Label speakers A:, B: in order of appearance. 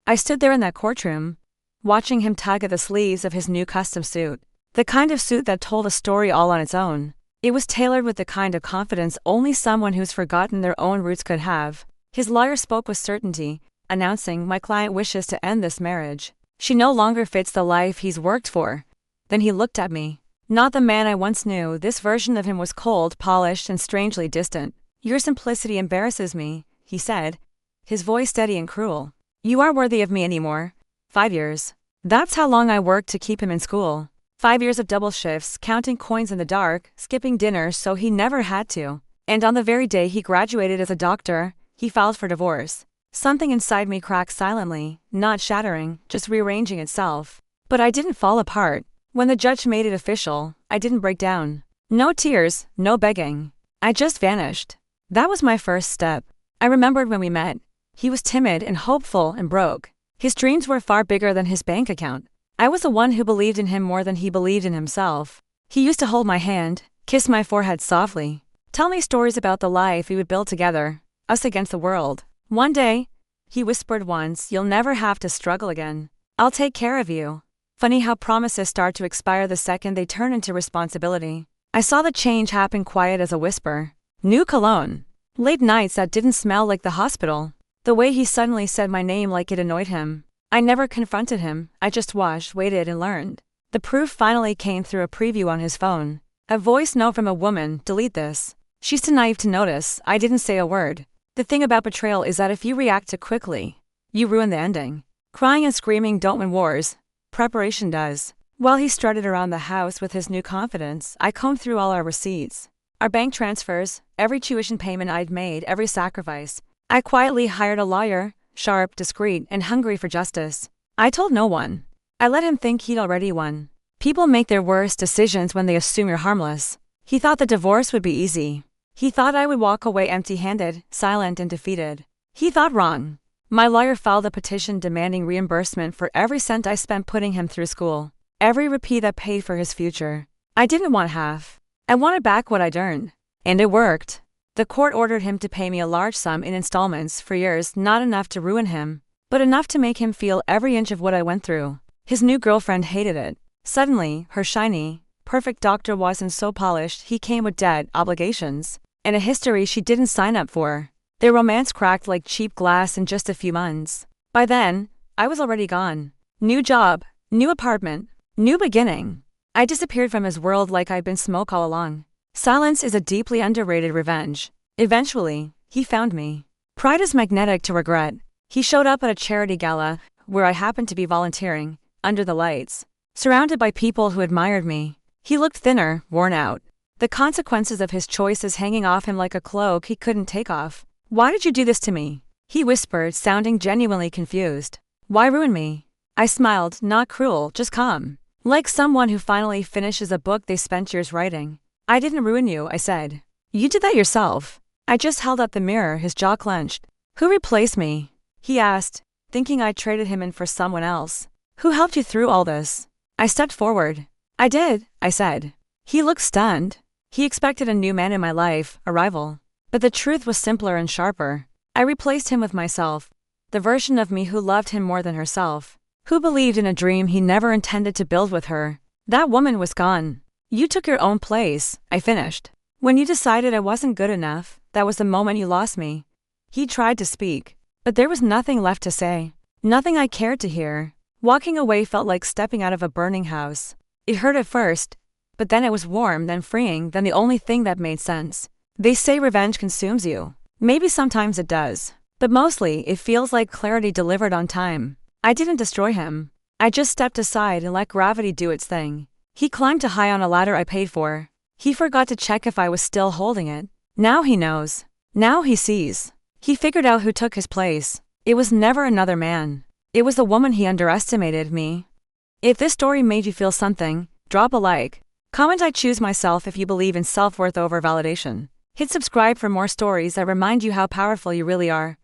A: I stood there in that courtroom, watching him tug at the sleeves of his new custom suit. The kind of suit that told a story all on its own. It was tailored with the kind of confidence only someone who's forgotten their own roots could have. His lawyer spoke with certainty, announcing, "My client wishes to end this marriage. She no longer fits the life he's worked for." Then he looked at me. Not the man I once knew. This version of him was cold, polished, and strangely distant. "Your simplicity embarrasses me," he said, his voice steady and cruel. "You aren't worthy of me anymore." 5 years. That's how long I worked to keep him in school. 5 years of double shifts, counting coins in the dark, skipping dinner so he never had to. And on the very day he graduated as a doctor, he filed for divorce. Something inside me cracked silently, not shattering, just rearranging itself. But I didn't fall apart. When the judge made it official, I didn't break down. No tears, no begging. I just vanished. That was my first step. I remembered when we met. He was timid and hopeful and broke. His dreams were far bigger than his bank account. I was the one who believed in him more than he believed in himself. He used to hold my hand, kiss my forehead softly, tell me stories about the life we would build together, us against the world. "One day," he whispered once, "you'll never have to struggle again. I'll take care of you." Funny how promises start to expire the second they turn into responsibility. I saw the change happen quiet as a whisper. New cologne. Late nights that didn't smell like the hospital. The way he suddenly said my name like it annoyed him. I never confronted him, I just watched, waited, and learned. The proof finally came through a preview on his phone. A voice note from a woman, "Delete this." She's too naive to notice. I didn't say a word. The thing about betrayal is that if you react too quickly, you ruin the ending. Crying and screaming don't win wars. Preparation does. While he strutted around the house with his new confidence, I combed through all our receipts. Our bank transfers, every tuition payment I'd made, every sacrifice. I quietly hired a lawyer, sharp, discreet, and hungry for justice. I told no one. I let him think he'd already won. People make their worst decisions when they assume you're harmless. He thought the divorce would be easy. He thought I would walk away empty-handed, silent and defeated. He thought wrong. My lawyer filed a petition demanding reimbursement for every cent I spent putting him through school. Every rupee that paid for his future. I didn't want half. I wanted back what I'd earned. And it worked. The court ordered him to pay me a large sum in installments for years, not enough to ruin him, but enough to make him feel every inch of what I went through. His new girlfriend hated it. Suddenly, her shiny, perfect doctor wasn't so polished. He came with debt, obligations, and a history she didn't sign up for. Their romance cracked like cheap glass in just a few months. By then, I was already gone. New job, new apartment, new beginning. I disappeared from his world like I'd been smoke all along. Silence is a deeply underrated revenge. Eventually, he found me. Pride is magnetic to regret. He showed up at a charity gala, where I happened to be volunteering, under the lights, surrounded by people who admired me. He looked thinner, worn out. The consequences of his choices hanging off him like a cloak he couldn't take off. "Why did you do this to me?" he whispered, sounding genuinely confused. "Why ruin me?" I smiled, not cruel, just calm. Like someone who finally finishes a book they spent years writing. "I didn't ruin you," I said. "You did that yourself." I just held up the mirror, his jaw clenched. "Who replaced me?" he asked, thinking I traded him in for someone else. "Who helped you through all this?" I stepped forward. "I did," I said. He looked stunned. He expected a new man in my life, a rival. But the truth was simpler and sharper. I replaced him with myself. The version of me who loved him more than herself. Who believed in a dream he never intended to build with her. That woman was gone. "You took your own place," I finished. "When you decided I wasn't good enough, that was the moment you lost me." He tried to speak, but there was nothing left to say. Nothing I cared to hear. Walking away felt like stepping out of a burning house. It hurt at first, but then it was warm, then freeing, then the only thing that made sense. They say revenge consumes you. Maybe sometimes it does. But mostly, it feels like clarity delivered on time. I didn't destroy him. I just stepped aside and let gravity do its thing. He climbed too high on a ladder I paid for. He forgot to check if I was still holding it. Now he knows. Now he sees. He figured out who took his place. It was never another man. It was the woman he underestimated, me. If this story made you feel something, drop a like. Comment "I choose myself" if you believe in self-worth over validation. Hit subscribe for more stories that remind you how powerful you really are.